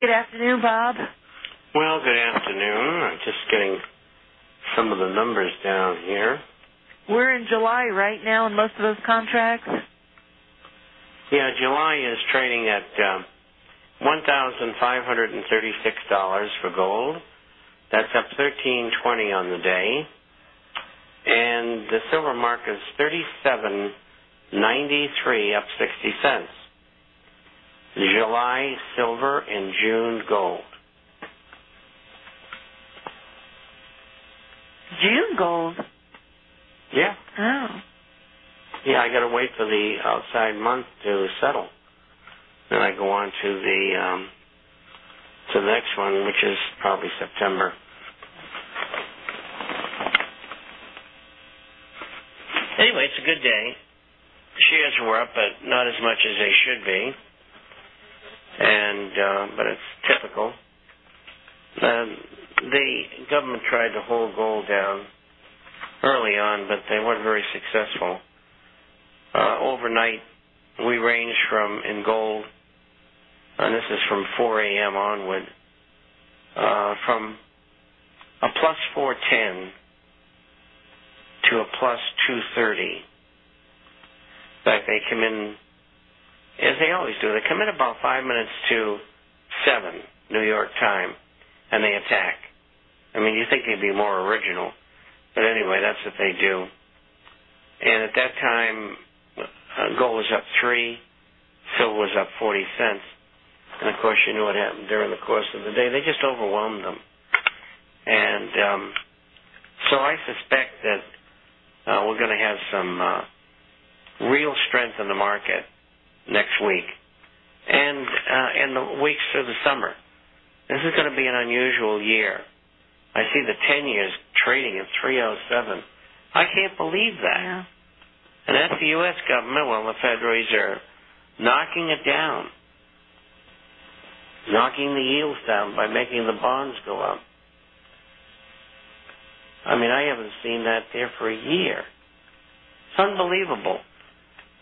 Good afternoon, Bob. Well, good afternoon. I'm just getting some of the numbers down here. We're in July right now in most of those contracts. Yeah, July is trading at $1,536 for gold. That's up $13.20 on the day. And the silver market is $37.93, up 60 cents. July silver and June gold. June gold? Yeah. Oh. Yeah, I got to wait for the outside month to settle. Then I go on to the next one, which is probably September. Anyway, it's a good day. Shares were up, but not as much as they should be. But it's typical. The government tried to hold gold down early on, but they weren't very successful. Overnight, we ranged in gold, and this is from 4 a.m. onward, from a plus 410 to a plus 230. In fact, they come in, as they always do, they come in about 5 minutes to 7, New York time, and they attack. I mean, you think they'd be more original, but anyway, that's what they do. And at that time, gold was up 3, silver was up 40 cents. And, of course, you knew what happened during the course of the day. They just overwhelmed them. And so I suspect that we're going to have some real strength in the market next week and the weeks through the summer. This is going to be an unusual year. I see the 10 years trading at 307. I can't believe that. Yeah. And that's the U.S. government, well, the Federal Reserve, knocking it down, knocking the yields down by making the bonds go up. I mean, I haven't seen that there for a year. It's unbelievable.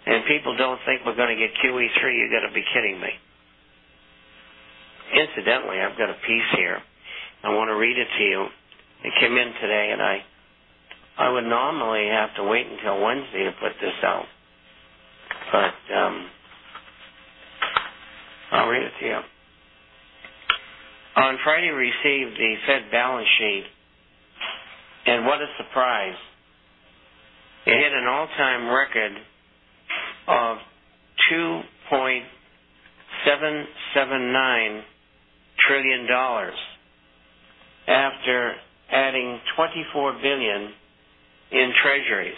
And people don't think we're going to get QE3. You've got to be kidding me. Incidentally, I've got a piece here. I want to read it to you. It came in today, and I would normally have to wait until Wednesday to put this out. But I'll read it to you. On Friday, we received the Fed balance sheet, and what a surprise. It hit an all-time record of $2.779 trillion after adding $24 billion in treasuries.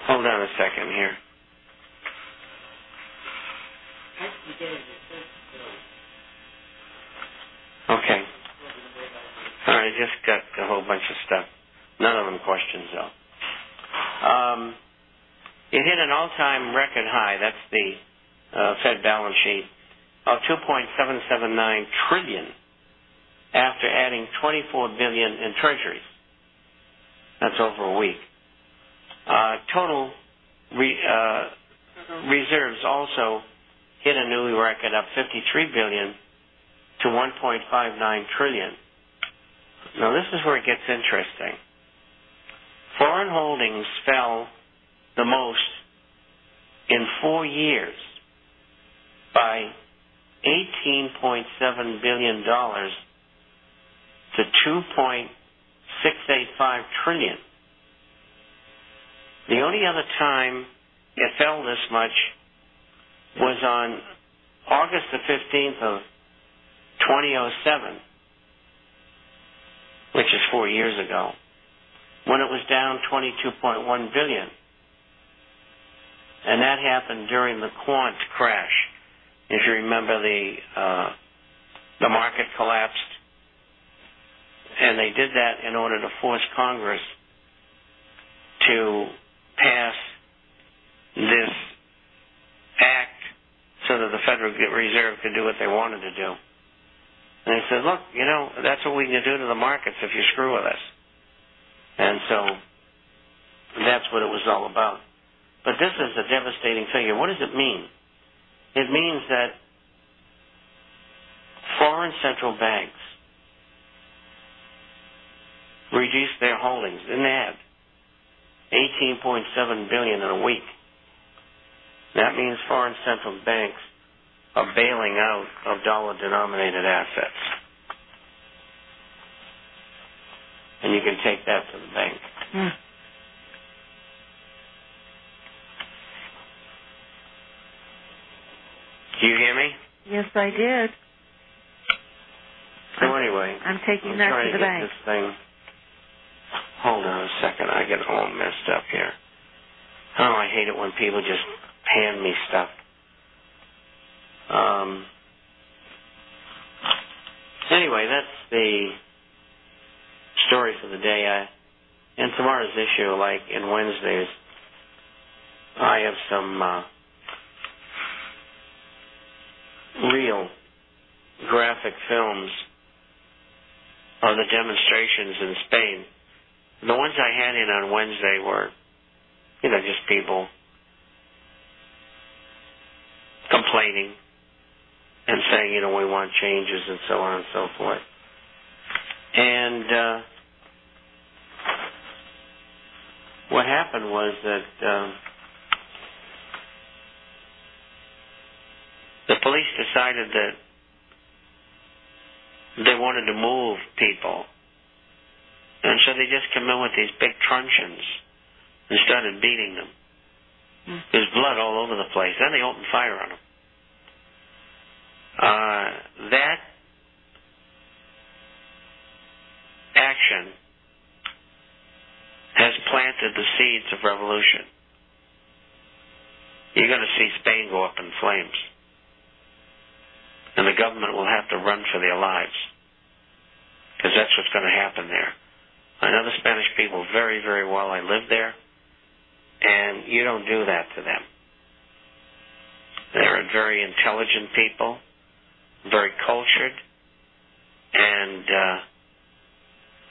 Hold on a second here. Okay. All right, I just got a whole bunch of stuff. None of them questions, though. It hit an all-time record high, that's the Fed balance sheet, of $2.779 trillion after adding $24 billion in treasuries. That's over a week. Total reserves also hit a new record of $53 billion to $1.59 trillion. Now, this is where it gets interesting. Foreign holdings fell the most in 4 years by $18.7 billion to $2.685 trillion. The only other time it fell this much was on August the 15th of 2007, which is 4 years ago, when it was down $22.1 billion. And that happened during the quant crash. If you remember, the market collapsed, and they did that in order to force Congress to pass this act so that the Federal Reserve could do what they wanted to do. And they said, look, that's what we can do to the markets if you screw with us. And so that's what it was all about. But this is a devastating figure. What does it mean? It means that foreign central banks reduced their holdings in NAD, $18.7 billion in a week. That means foreign central banks are bailing out of dollar-denominated assets. And you can take that to the bank. Do you hear me? Yes, I did. So anyway, I'm taking I'm that trying to the get bank. this thing. Hold on a second. I get all messed up here. Oh, I hate it when people just hand me stuff. Anyway, that's the story for the day. And tomorrow's issue, like in Wednesdays, I have some real graphic films of the demonstrations in Spain. The ones I had in on Wednesday were, just people complaining and saying, we want changes and so on and so forth. And what happened was that the police decided that they wanted to move people. And so they just come in with these big truncheons and started beating them. There's blood all over the place. Then they opened fire on them. That action has planted the seeds of revolution. You're going to see Spain go up in flames. And the government will have to run for their lives. Because that's what's going to happen there. I know the Spanish people very, very well. I live there. And you don't do that to them. They're very intelligent people, very cultured, and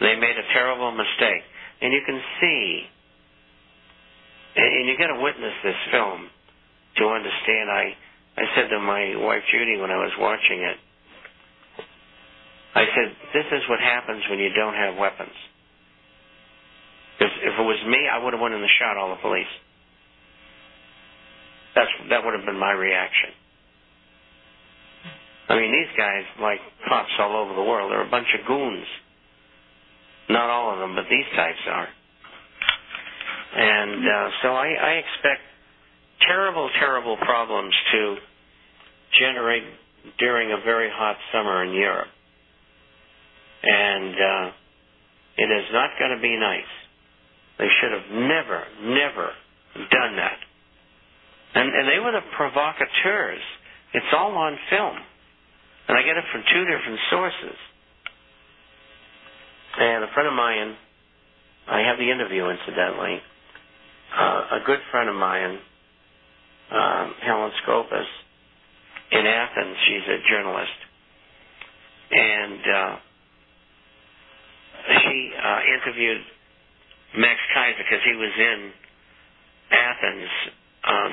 they made a terrible mistake. And you can see, and you got to witness this film to understand. I said to my wife Judy when I was watching it, I said, this is what happens when you don't have weapons. Because if it was me, I would have went in and shot all the police. That would have been my reaction. I mean, these guys, like cops all over the world, they're a bunch of goons. Not all of them, but these types are. And so I expect terrible, terrible problems to generate during a very hot summer in Europe. And it is not going to be nice. They should have never done that. And they were the provocateurs. It's all on film. And I get it from two different sources. And a friend of mine, I have the interview incidentally, a good friend of mine, Helen Skopas, in Athens, she's a journalist. And she interviewed Max Kaiser because he was in Athens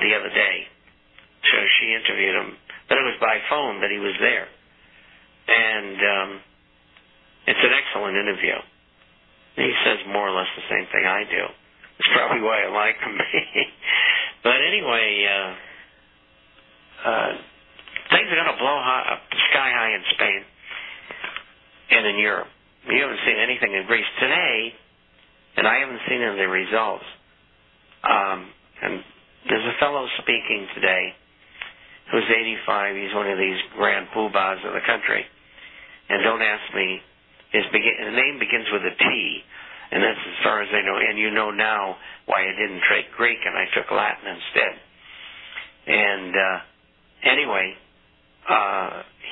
the other day. So she interviewed him. But it was by phone that he was there. And it's an excellent interview. He says more or less the same thing I do. It's probably why I like him. But anyway, things are going to blow up sky high in Spain and in Europe. You haven't seen anything in Greece today, and I haven't seen any of the results. And there's a fellow speaking today who's 85. He's one of these grand poobahs of the country. And don't ask me, his name begins with a T, and that's as far as I know. And you know now why I didn't take Greek and I took Latin instead. And anyway,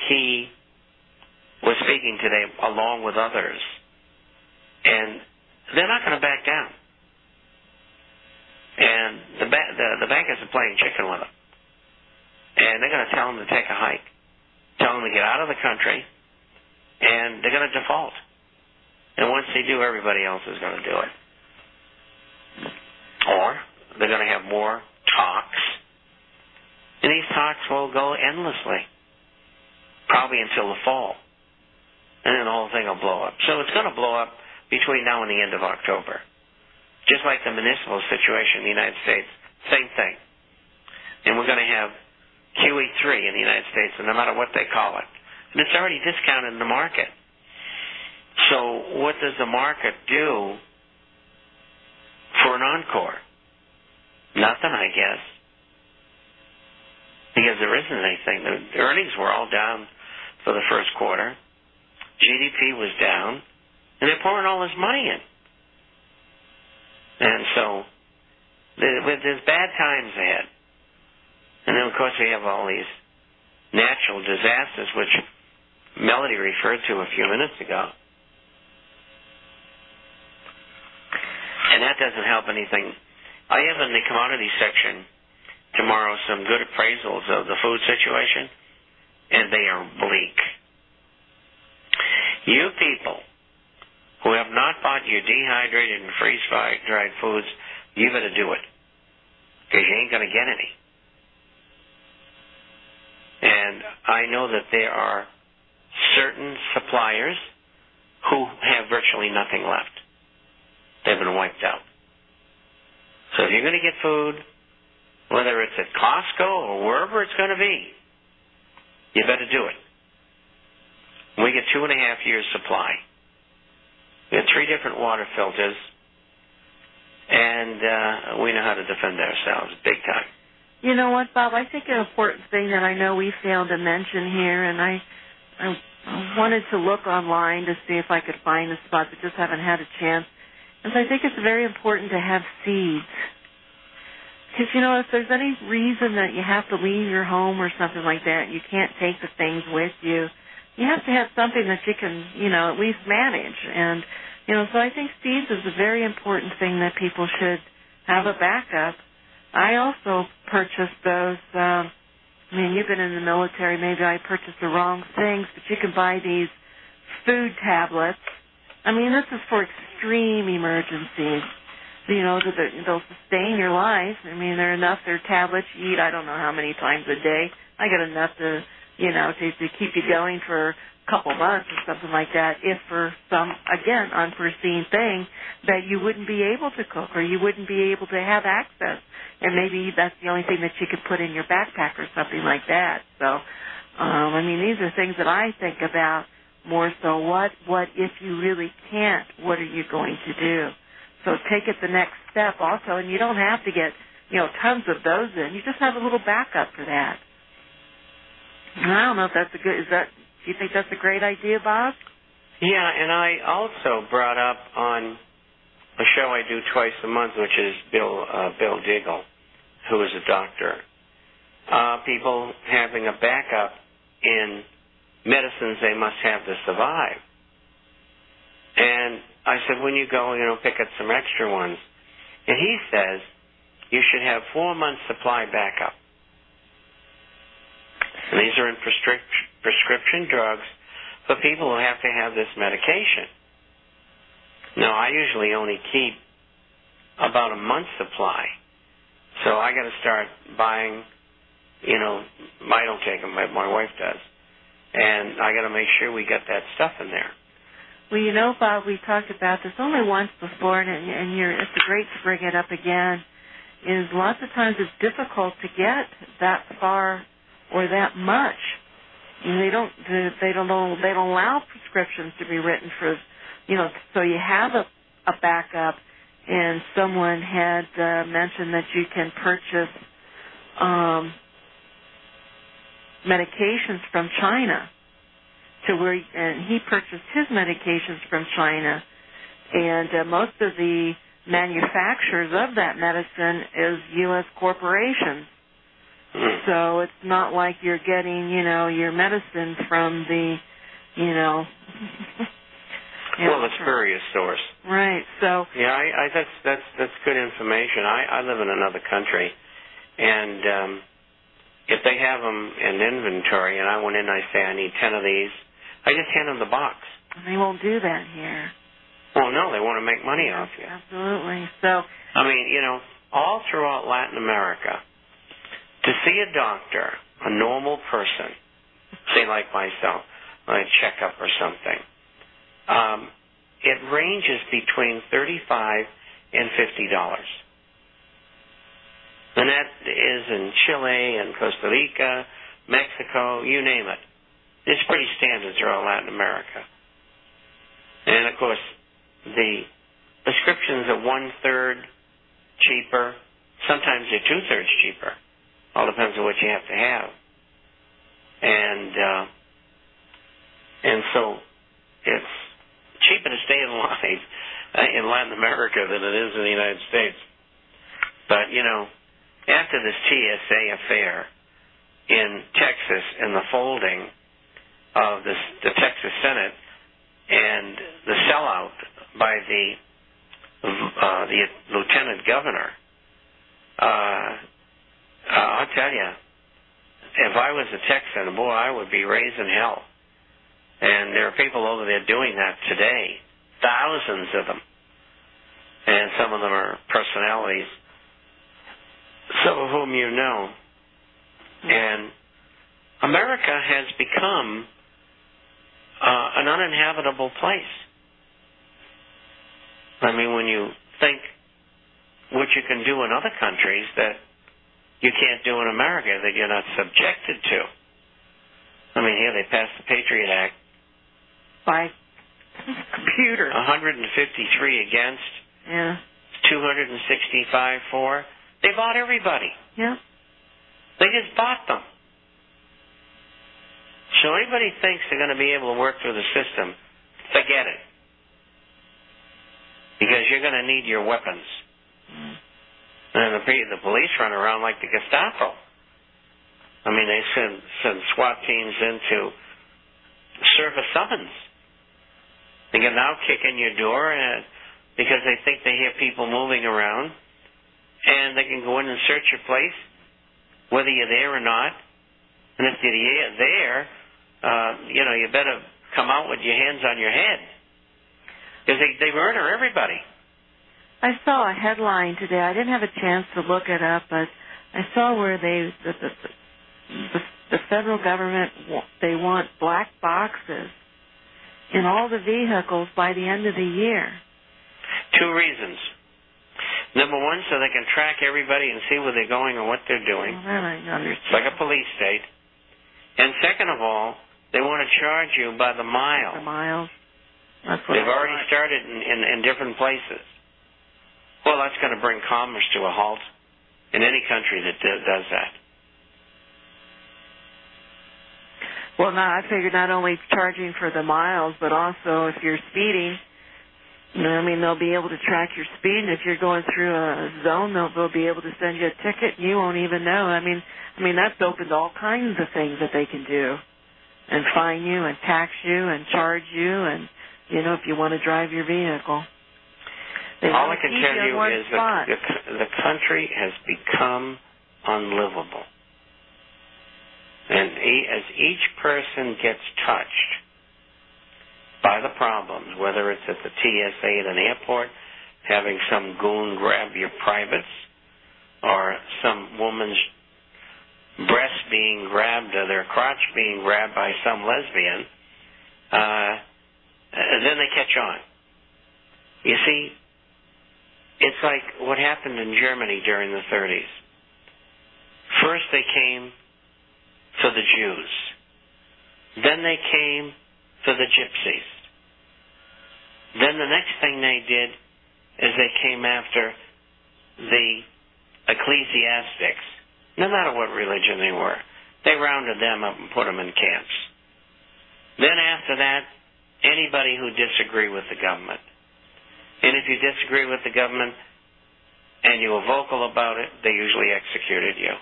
he was speaking today along with others, and they're not going to back down. And the bankers are playing chicken with them. And they're going to tell them to take a hike, tell them to get out of the country, and they're going to default. And once they do, everybody else is going to do it. Or they're going to have more talks. And these talks will go endlessly, probably until the fall. and then the whole thing will blow up. So it's going to blow up between now and the end of October. Just like the municipal situation in the United States, same thing. And we're going to have QE3 in the United States, no matter what they call it. And it's already discounted in the market. So what does the market do for an encore? Nothing, I guess. Because there isn't anything. The earnings were all down for the first quarter. GDP was down. And they're pouring all this money in. And so there's bad times ahead. And then, of course, we have all these natural disasters, which Melody referred to a few minutes ago. And that doesn't help anything. I have in the commodity section tomorrow some good appraisals of the food situation, and they are bleak. You people who have not bought your dehydrated and freeze-dried foods, you better do it, because you ain't going to get any. And I know that there are certain suppliers who have virtually nothing left. They've been wiped out. So if you're going to get food, whether it's at Costco or wherever it's going to be, you better do it. We get 2.5 years supply. We have 3 different water filters, and we know how to defend ourselves big time. You know what, Bob? I think an important thing that I know we failed to mention here, and I wanted to look online to see if I could find a spot, but just haven't had a chance, is I think it's very important to have seeds. Because, you know, if there's any reason that you have to leave your home or something like that, you can't take the things with you, you have to have something that you can, you know, at least manage. And, you know, so I think seeds is a very important thing that people should have a backup. I also purchased those, I mean, you've been in the military, maybe I purchased the wrong things, but you can buy these food tablets. I mean, this is for extreme emergencies. You know, they'll sustain your life. I mean, they're tablets you eat, I don't know how many times a day. I get enough to, you know, to keep you going for a couple months or something like that, if for some, again, unforeseen thing that you wouldn't be able to cook or you wouldn't be able to have access. And maybe that's the only thing that you could put in your backpack or something like that. So, I mean, these are things that I think about more so. What if you really can't? What are you going to do? So take it the next step also, and you don't have to get, you know, tons of those in. You just have a little backup for that. And I don't know if that's a good, do you think that's a great idea, Bob? Yeah, and I also brought up on a show I do twice a month, which is Bill Diggle, who is a doctor. People having a backup in medicines they must have to survive. And I said, when you go, you know, pick up some extra ones. And he says you should have 4 months supply backup. And these are in prescription drugs for people who have to have this medication. Now, I usually only keep about a month's supply. So I got to start buying, you know, I don't take them, my wife does. And I got to make sure we get that stuff in there. Well, you know, Bob, we talked about this only once before, and it's great to bring it up again, is lots of times it's difficult to get that far or that much. And they don't allow prescriptions to be written for, you know, so you have a backup. And someone had mentioned that you can purchase medications from China, and he purchased his medications from China, and most of the manufacturers of that medicine is U.S. corporations. So it's not like you're getting, you know, your medicine from the, you know. Well, it's spurious source. Right. So. Yeah, that's good information. I live in another country, and if they have them in inventory, and I went in and I say I need 10 of these, I just hand them the box. They won't do that here. Well, no, they want to make money off you. Absolutely. So. I mean, you know, all throughout Latin America, to see a doctor, a normal person, say like myself, a checkup or something, it ranges between $35 and $50. And that is in Chile and Costa Rica, Mexico, you name it. It's pretty standard throughout Latin America. And, of course, the prescriptions are 1/3 cheaper. Sometimes they're 2/3 cheaper. All depends on what you have to have. And so it's cheaper to stay in line in Latin America than it is in the United States. But, after this TSA affair in Texas and the folding of the Texas Senate and the sellout by the lieutenant governor, I'll tell you, if I was a Texan, boy, I would be raising hell. And there are people over there doing that today, thousands of them. And some of them are personalities, some of whom you know. And America has become an uninhabitable place. I mean, when you think what you can do in other countries that you can't do in America, that you're not subjected to. I mean, here they passed the Patriot Act. By computer. 153 against. Yeah. 265 for. They bought everybody. Yeah. They just bought them. So anybody thinks they're going to be able to work through the system, forget it. Because you're going to need your weapons. And the police run around like the Gestapo. I mean, they send SWAT teams in to serve a summons. They can now kick in your door because they think they hear people moving around, and they can go in and search your place, whether you're there or not. And if you're there, you better come out with your hands on your head, because they murder everybody. I saw a headline today. I didn't have a chance to look it up, but I saw where the federal government, they want black boxes in all the vehicles by the end of the year. 2 reasons. Number one, so they can track everybody and see where they're going and what they're doing. Well, that I understand. Like a police state. And second of all, they want to charge you by the mile. The miles. That's what They've already started in different places. Well, that's going to bring commerce to a halt in any country that does that. Well, now I figured not only charging for the miles, but also if you're speeding, they'll be able to track your speed. And if you're going through a zone, they'll be able to send you a ticket, and you won't even know. I mean, that's open to all kinds of things that they can do, and fine you, and tax you, and charge you, and if you want to drive your vehicle. All I can tell you is that the country has become unlivable. And as each person gets touched by the problems, whether it's at the TSA at an airport, having some goon grab your privates, or some woman's breast being grabbed or their crotch being grabbed by some lesbian, then they catch on. You see, it's like what happened in Germany during the 30s. First they came for the Jews. Then they came for the gypsies. Then the next thing they did is they came after the ecclesiastics, no matter what religion they were. They rounded them up and put them in camps. Then after that, anybody who disagreed with the government. And if you disagree with the government and you were vocal about it, they usually executed you.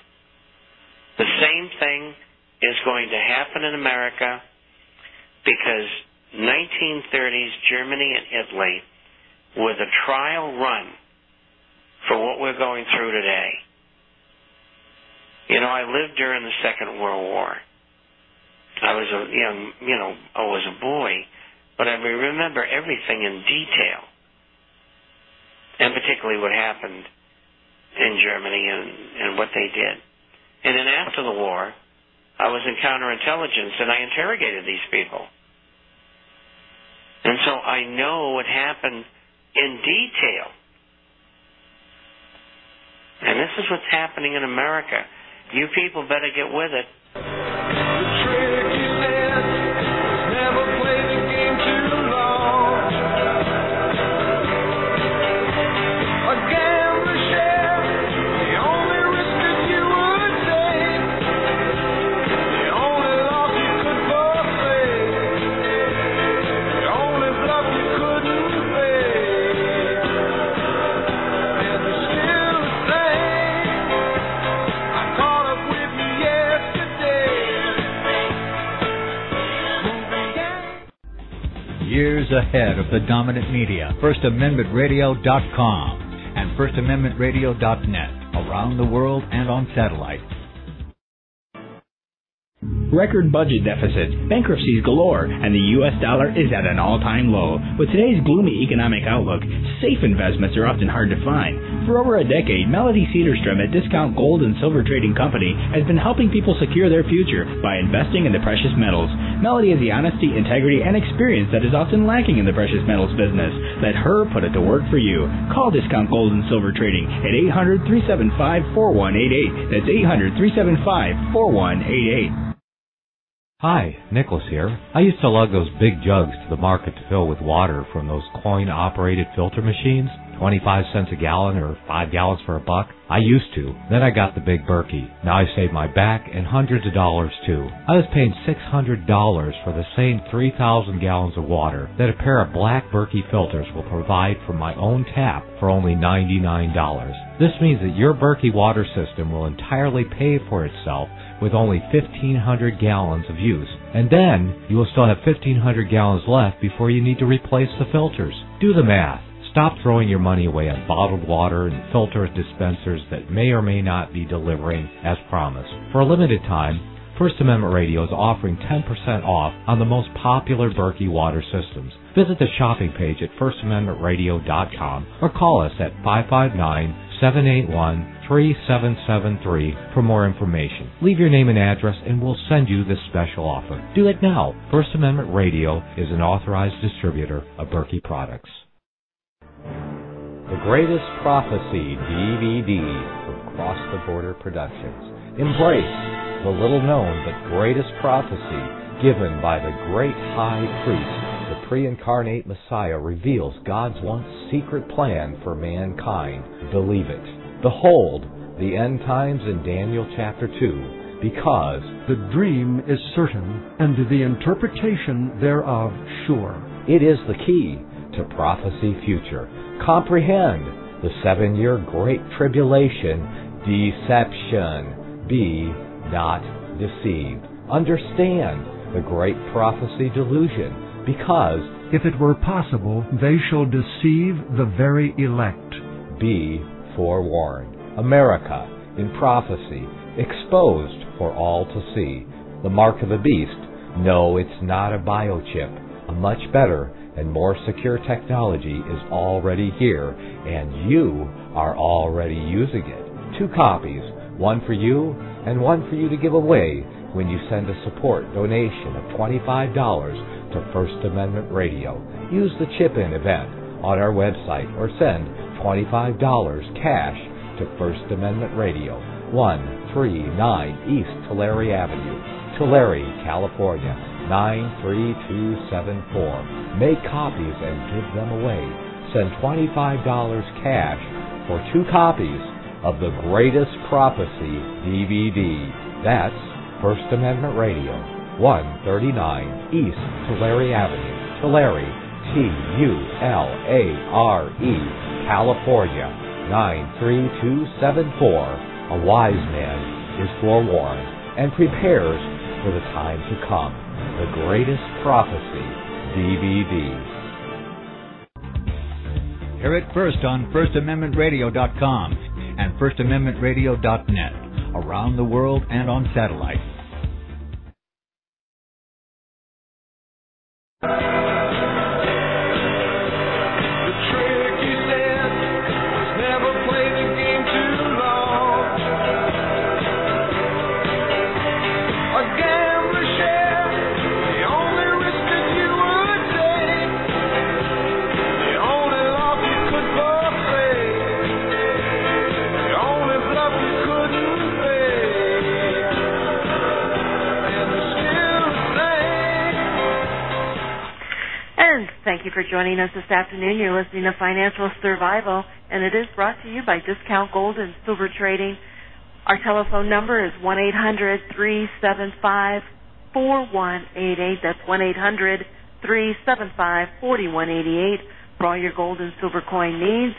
The same thing is going to happen in America, because 1930s Germany and Italy were the trial run for what we're going through today. I lived during the Second World War. I was a boy, but I remember everything in detail, and particularly what happened in Germany and what they did. And then after the war, I was in counterintelligence, and I interrogated these people. And so I know what happened in detail. And this is what's happening in America. You people better get with it. Years ahead of the dominant media, FirstAmendmentRadio.com and FirstAmendmentRadio.net, around the world and on satellite. Record budget deficits, bankruptcies galore, and the U.S. dollar is at an all-time low. With today's gloomy economic outlook, safe investments are often hard to find. For over a decade, Melody Cedarstrom at Discount Gold and Silver Trading Company has been helping people secure their future by investing in the precious metals. Melody has the honesty, integrity, and experience that is often lacking in the precious metals business. Let her put it to work for you. Call Discount Gold and Silver Trading at 800-375-4188. That's 800-375-4188. Hi, Nicholas here. I used to lug those big jugs to the market to fill with water from those coin-operated filter machines, 25 cents a gallon or 5 gallons for $1. I used to. Then I got the big Berkey. Now I saved my back and hundreds of dollars too. I was paying $600 for the same 3,000 gallons of water that a pair of black Berkey filters will provide from my own tap for only $99. This means that your Berkey water system will entirely pay for itself with only 1,500 gallons of use. And then you will still have 1,500 gallons left before you need to replace the filters. Do the math. Stop throwing your money away on bottled water and filter dispensers that may or may not be delivering as promised. For a limited time, First Amendment Radio is offering 10% off on the most popular Berkey water systems. Visit the shopping page at FirstAmendmentRadio.com or call us at 559-781-3773 for more information. Leave your name and address and we'll send you this special offer. Do it now. First Amendment Radio is an authorized distributor of Berkey products. The Greatest Prophecy DVD from Cross the Border Productions. Embrace the little-known but greatest prophecy given by the great high priest. The pre-incarnate Messiah reveals God's once secret plan for mankind. Believe it. Behold, the end times in Daniel chapter 2, because the dream is certain and the interpretation thereof sure. It is the key to prophecy future. Comprehend the 7-year Great Tribulation deception. Be not deceived. Understand the great prophecy delusion, because if it were possible, they shall deceive the very elect. Be forewarned. America in prophecy, exposed for all to see. The mark of the beast. No, it's not a biochip. A much better and more secure technology is already here, and you are already using it. 2 copies, one for you and one for you to give away when you send a support donation of $25 to First Amendment Radio. Use the chip-in event on our website or send $25 cash to First Amendment Radio, 139 East Tulare Avenue, Tulare, California, 93274. Make copies and give them away. Send $25 cash for 2 copies of the Greatest Prophecy DVD. That's First Amendment Radio, 139 East Tulare Avenue, Tulare, Tulare, California, 93274. A wise man is forewarned and prepares for the time to come. The Greatest Prophecy DVD. Hear it first on FirstAmendmentRadio.com and FirstAmendmentRadio.net, around the world and on satellite. Thank you for joining us this afternoon. You're listening to Financial Survival, and it is brought to you by Discount Gold and Silver Trading. Our telephone number is 1-800-375-4188. That's 1-800-375-4188 for all your gold and silver coin needs,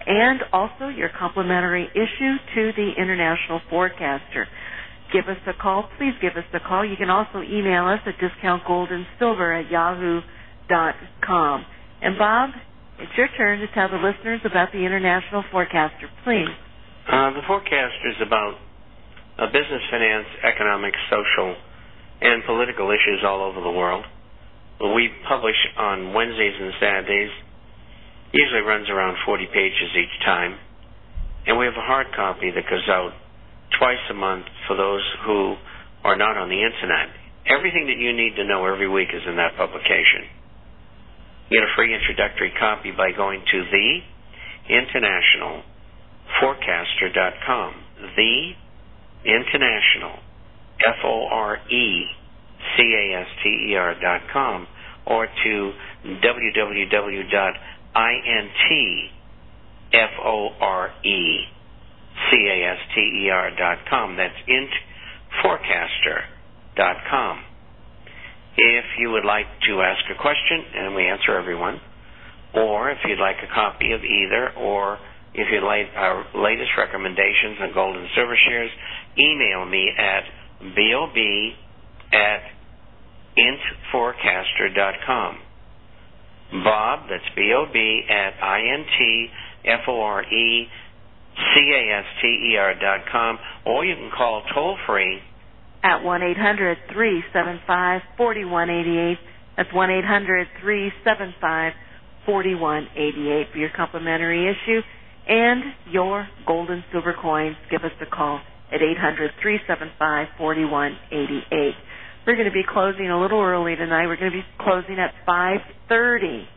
and also your complimentary issue to the International Forecaster. Give us a call. Please give us a call. You can also email us at discountgoldandsilver@yahoo.com. And Bob, it's your turn to tell the listeners about the International Forecaster, please. The Forecaster is about business, finance, economic, social, and political issues all over the world. We publish on Wednesdays and Saturdays. Usually runs around 40 pages each time. And we have a hard copy that goes out twice a month for those who are not on the Internet. Everything that you need to know every week is in that publication. You get a free introductory copy by going to theinternationalforecaster.com. The International, FORECASTER.com, or to www.intforecaster.com. That's intforecaster.com. If you would like to ask a question, and we answer everyone, or if you'd like a copy of either, or if you'd like our latest recommendations on gold and silver shares, email me at bob@intforecaster.com. Bob, that's bob@intforecaster.com, or you can call toll-free at 1-800-375-4188. That's 1-800-375-4188 for your complimentary issue and your gold and silver coins. Give us a call at 800-375-4188. We're going to be closing a little early tonight. We're going to be closing at 5:30.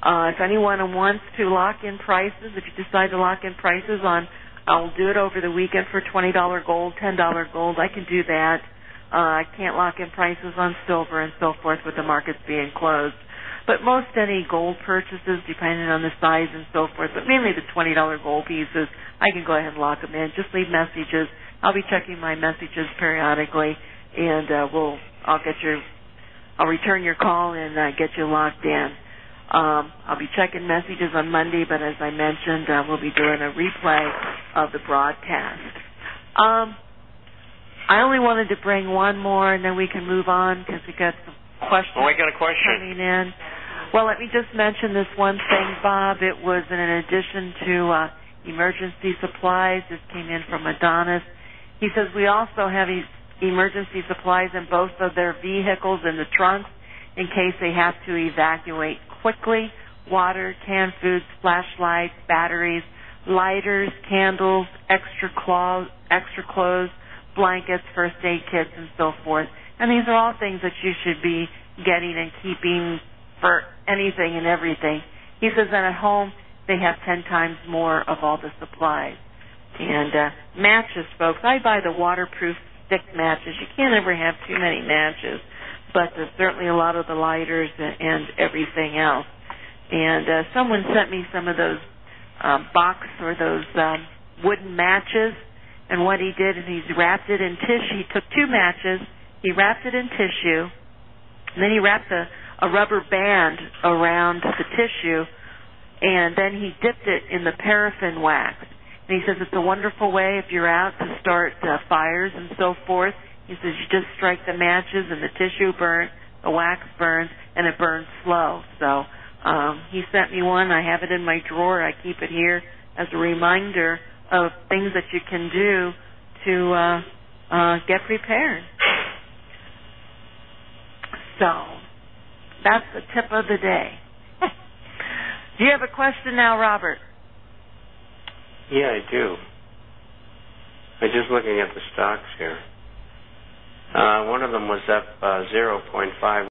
If anyone wants to lock in prices, if you decide to lock in prices on, I'll do it over the weekend for $20 gold, $10 gold. I can do that. I can't lock in prices on silver and so forth with the markets being closed. But most any gold purchases, depending on the size and so forth, but mainly the $20 gold pieces, I can go ahead and lock them in. Just leave messages. I'll be checking my messages periodically, and I'll return your call and get you locked in. I'll be checking messages on Monday, but as I mentioned, we'll be doing a replay of the broadcast. I only wanted to bring one more, and then we can move on because we got some questions. Oh, I got a question coming in. Well, let me just mention this one thing, Bob. It was in addition to emergency supplies. This came in from Adonis. He says we also have emergency supplies in both of their vehicles in the trunks in case they have to evacuate quickly. Water, canned foods, flashlights, batteries, lighters, candles, extra clothes, blankets, first aid kits, and so forth. And these are all things that you should be getting and keeping for anything and everything. He says that at home they have 10 times more of all the supplies. And matches, folks. I buy the waterproof stick matches. You can't ever have too many matches, but there's certainly a lot of the lighters and everything else. And someone sent me some of those box or those wooden matches, and what he did is he's wrapped it in tissue. He took 2 matches, he wrapped it in tissue, and then he wrapped a rubber band around the tissue, and then he dipped it in the paraffin wax. And he says it's a wonderful way if you're out to start fires and so forth. He says you just strike the matches and the tissue burns, the wax burns, and it burns slow. So he sent me one. I have it in my drawer. I keep it here as a reminder of things that you can do to get prepared. So that's the tip of the day. Do you have a question now, Robert? Yeah, I do. I'm just looking at the stocks here. One of them was up 0.5.